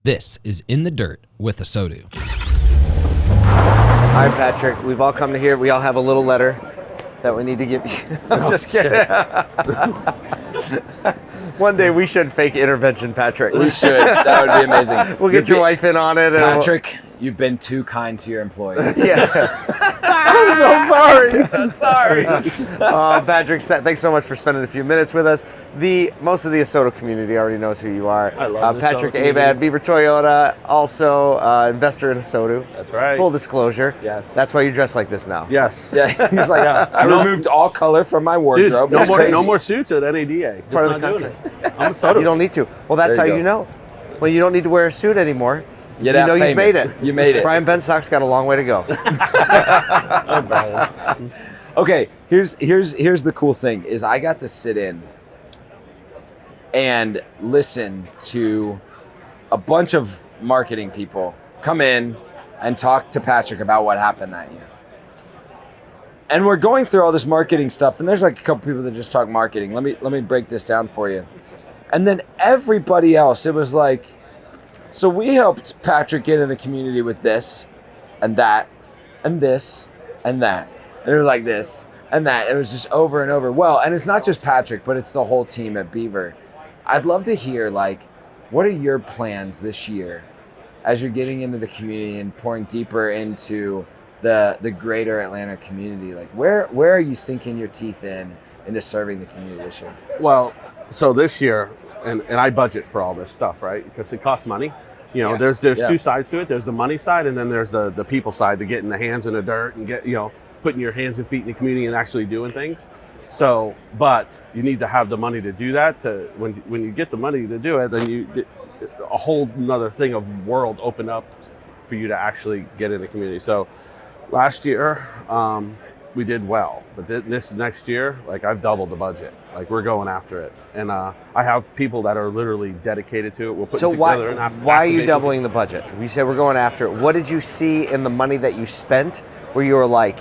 This is In the Dirt with ASOTU. Hi, Patrick. We've all come to here. We all have a little letter that we need to give you. I'm just kidding. One day we should fake intervention, Patrick. We should. That would be amazing. We'll get your wife in on it. Patrick, you've been too kind to your employees. Yeah. I'm so sorry. So sorry. Patrick, thanks so much for spending a few minutes with us. Most of the ASOTU community already knows who you are. I love Patrick ASOTU Abad, Beaver Toyota, also investor in ASOTU. That's right. Full disclosure. Yes. That's why you dress like this now. Yes. Yeah, he's like, I removed all color from my Dude, wardrobe. no more suits at NADA. Just part of the not doing country. it. I'm ASOTU. You don't need to. Well, that's There how you you go. know. Well, you don't need to wear a suit anymore. You're that you've famous. made it. You made it. Brian Benstock's got a long way to go. Okay, here's the cool thing is I got to sit in and listen to a bunch of marketing people come in and talk to Patrick about what happened that year. And we're going through all this marketing stuff, and there's like a couple people that just talk marketing. Let me break this down for you. And then everybody else, it was like, so we helped Patrick get in the community with this and that and this and that. And it was like this and that. It was just over and over. Well, and it's not just Patrick, but it's the whole team at Beaver. I'd love to hear, like, what are your plans this year as you're getting into the community and pouring deeper into the greater Atlanta community? Like, where are you sinking your teeth into serving the community this year? Well, so this year, and I budget for all this stuff, right? Because it costs money. You know, there's two sides to it. There's the money side, and then there's the people side, to getting the hands in the dirt and putting your hands and feet in the community and actually doing things. So, but you need to have the money to do that. When you get the money to do it, then a whole nother thing of world opened up for you to actually get in the community. So last year, we did well, but this next year, like, I've doubled the budget. Like, we're going after it, and I have people that are literally dedicated to it. We'll put it together. Why are you doubling the budget? You said we're going after it. What did you see in the money that you spent where you were like,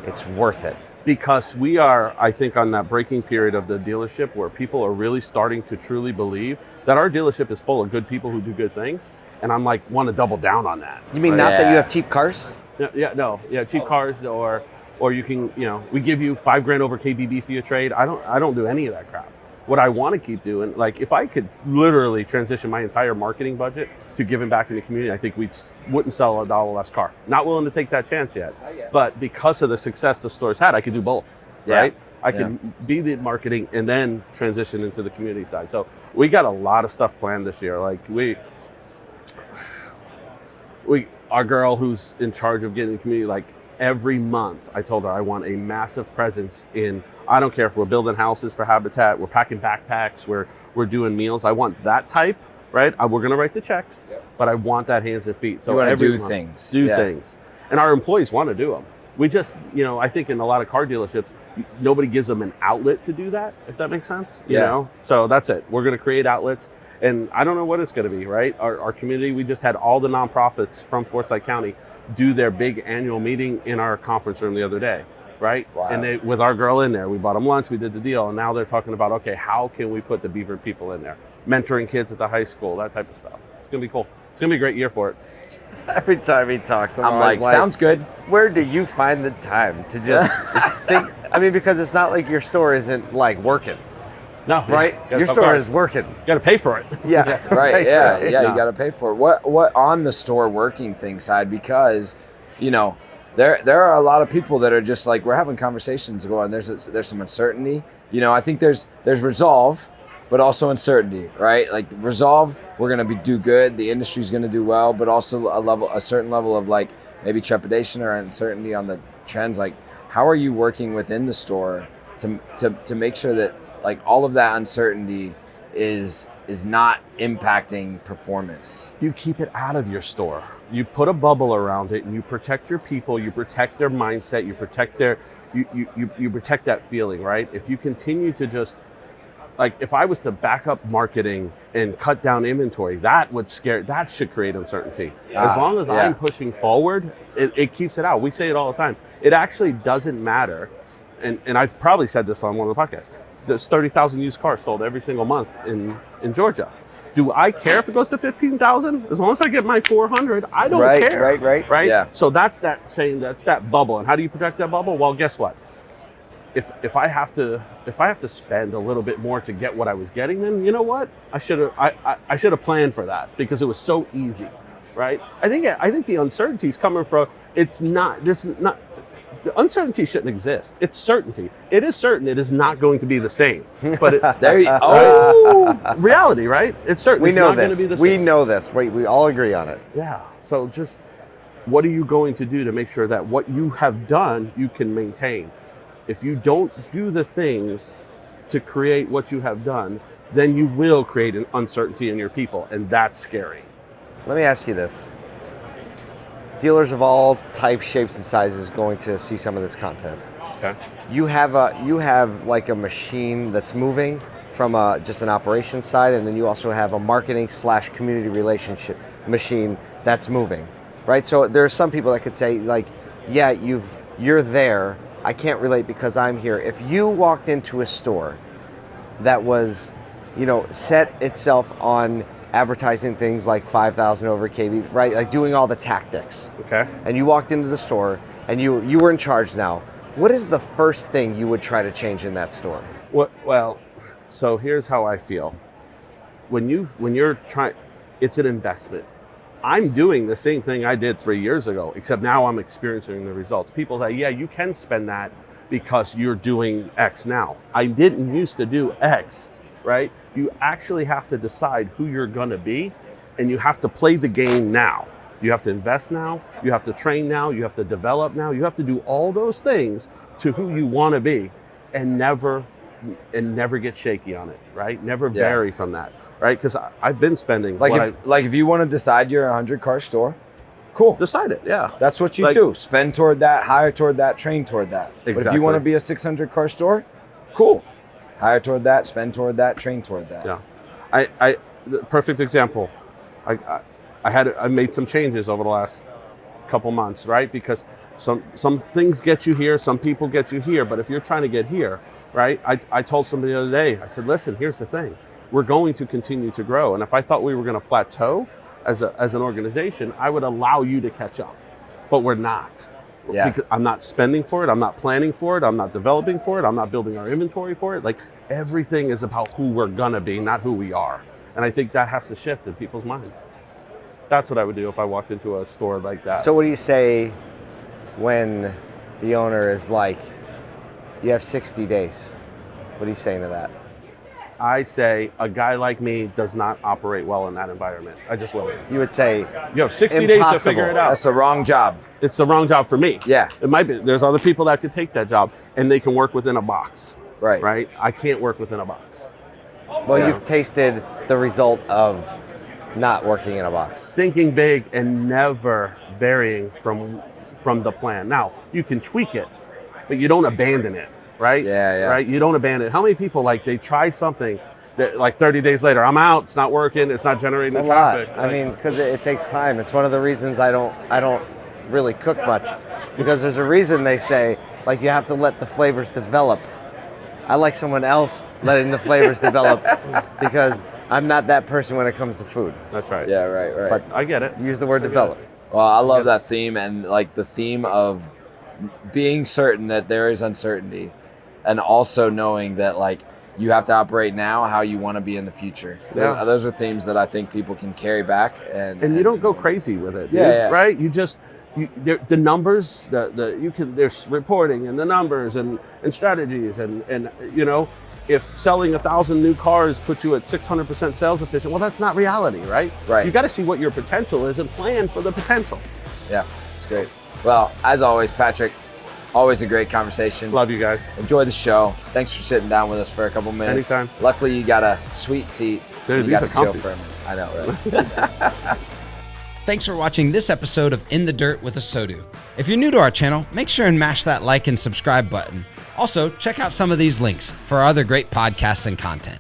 it's worth it? Because we are, I think, on that breaking period of the dealership where people are really starting to truly believe that our dealership is full of good people who do good things, and I'm like, want to double down on that. You mean not that you have cheap cars? Cheap cars, or you can, we give you $5,000 over KBB for your trade. I don't do any of that crap. What I want to keep doing, like, if I could literally transition my entire marketing budget to giving back in the community, I think we wouldn't sell a dollar less car. Not willing to take that chance yet. But because of the success the store's had, I could do both, right? I can be the marketing and then transition into the community side. So we got a lot of stuff planned this year. Like, our girl who's in charge of getting the community, like, every month I told her I want a massive presence in, I don't care if we're building houses for Habitat, we're packing backpacks, we're doing meals. I want that type, right? We're going to write the checks, but I want that hands and feet. So you want to every do month, things. Do things. And our employees want to do them. We just, I think in a lot of car dealerships, nobody gives them an outlet to do that, if that makes sense. You know? So that's it. We're going to create outlets. And I don't know what it's going to be, right? Our community, we just had all the nonprofits from Forsyth County do their big annual meeting in our conference room the other day, right? Wow. And with our girl in there, we bought them lunch, we did the deal, and now they're talking about, okay, how can we put the Beaver people in there? Mentoring kids at the high school, that type of stuff. It's going to be cool. It's going to be a great year for it. Every time he talks, I'm like, sounds good. Where do you find the time to just think? I mean, because it's not like your store isn't like working. No, right? Your store is working. You got to pay for it. Yeah, right. You got to pay for it. What on the store working thing side? Because, there are a lot of people that are just like, we're having conversations going. There's some uncertainty. I think there's resolve, but also uncertainty, right? Like, resolve, we're gonna do good. The industry's gonna do well, but also a certain level of, like, maybe trepidation or uncertainty on the trends. Like, how are you working within the store to make sure that, like, all of that uncertainty is not impacting performance? You keep it out of your store. You put a bubble around it, and you protect your people. You protect their mindset. You protect you protect that feeling, right? If you continue to just, like, if I was to back up marketing and cut down inventory, that should create uncertainty. As long as I'm pushing forward, it keeps it out. We say it all the time. It actually doesn't matter. And I've probably said this on one of the podcasts. There's 30,000 used cars sold every single month in Georgia. Do I care if it goes to 15,000? As long as I get my 400, I don't care. Right. Yeah. So that's that bubble. And how do you protect that bubble? Well, guess what? If I have to spend a little bit more to get what I was getting, then you know what? I should have planned for that because it was so easy, right? I think the uncertainty is coming from the uncertainty shouldn't exist. It's certainty. It is certain it is not going to be the same. But reality, right? It's certain it's not going to be the same. We know this. We all agree on it. Yeah. So just what are you going to do to make sure that what you have done you can maintain? If you don't do the things to create what you have done, then you will create an uncertainty in your people, and that's scary. Let me ask you this. Dealers of all types, shapes, and sizes going to see some of this content. Okay. You have like a machine that's moving from just an operations side, and then you also have a marketing / community relationship machine that's moving, right? So there are some people that could say like, yeah, you're there. I can't relate because I'm here. If you walked into a store that was, set itself on advertising things like 5,000 over KB, right? Like doing all the tactics. Okay. And you walked into the store and you were in charge now. What is the first thing you would try to change in that store? Well, so here's how I feel. When you're trying, it's an investment. I'm doing the same thing I did 3 years ago, except now I'm experiencing the results. People say, yeah, you can spend that because you're doing X now. I didn't used to do X, right? You actually have to decide who you're gonna be, and you have to play the game now. You have to invest now, you have to train now, you have to develop now, you have to do all those things to who you wanna be, and never get shaky on it, right? Never vary from that. Right, because I've been spending like if you want to decide you're a 100-car store, cool. Decide it, yeah. That's what you do. Spend toward that, hire toward that, train toward that. Exactly. But if you want to be a 600-car store, cool. Hire toward that, spend toward that, train toward that. Yeah, the perfect example. I made some changes over the last couple months, right? Because some things get you here, some people get you here. But if you're trying to get here, right? I told somebody the other day. I said, listen, here's the thing. We're going to continue to grow. And if I thought we were going to plateau as an organization, I would allow you to catch up. But we're not. Yeah. Because I'm not spending for it. I'm not planning for it. I'm not developing for it. I'm not building our inventory for it. Like everything is about who we're going to be, not who we are. And I think that has to shift in people's minds. That's what I would do if I walked into a store like that. So what do you say when the owner is like, you have 60 days? What are you saying to that? I say a guy like me does not operate well in that environment. I just wouldn't. You would say you have 60 days to figure it out. That's the wrong job. It's the wrong job for me. Yeah. It might be. There's other people that could take that job and they can work within a box. Right. Right? I can't work within a box. Well, you've tasted the result of not working in a box. Thinking big and never varying from the plan. Now, you can tweak it, but you don't abandon it. Right? Yeah. Right? You don't abandon it. How many people they try something that 30 days later, I'm out, it's not working, it's not generating the traffic. I mean, because it takes time. It's one of the reasons I don't really cook much, because there's a reason they say you have to let the flavors develop. I like someone else letting the flavors develop because I'm not that person when it comes to food. That's right. Yeah, right. But I get it. Use the word develop. Well, I love that theme, and the theme of being certain that there is uncertainty. And also knowing that you have to operate now how you want to be in the future. Yeah. Those are themes that I think people can carry back. And you don't go crazy with it. Yeah. Right? You just, the numbers, there's reporting and the numbers and strategies and if selling 1,000 new cars puts you at 600% sales efficient, well, that's not reality, right? Right. You got to see what your potential is and plan for the potential. Yeah, it's great. Well, as always, Patrick, always a great conversation. Love you guys. Enjoy the show. Thanks for sitting down with us for a couple minutes. Anytime. Luckily, you got a sweet seat. Dude, you these got are to chill comfy. for a minute. I know, right? Thanks for watching this episode of In the Dirt with ASOTU. If you're new to our channel, make sure and mash that like and subscribe button. Also, check out some of these links for our other great podcasts and content.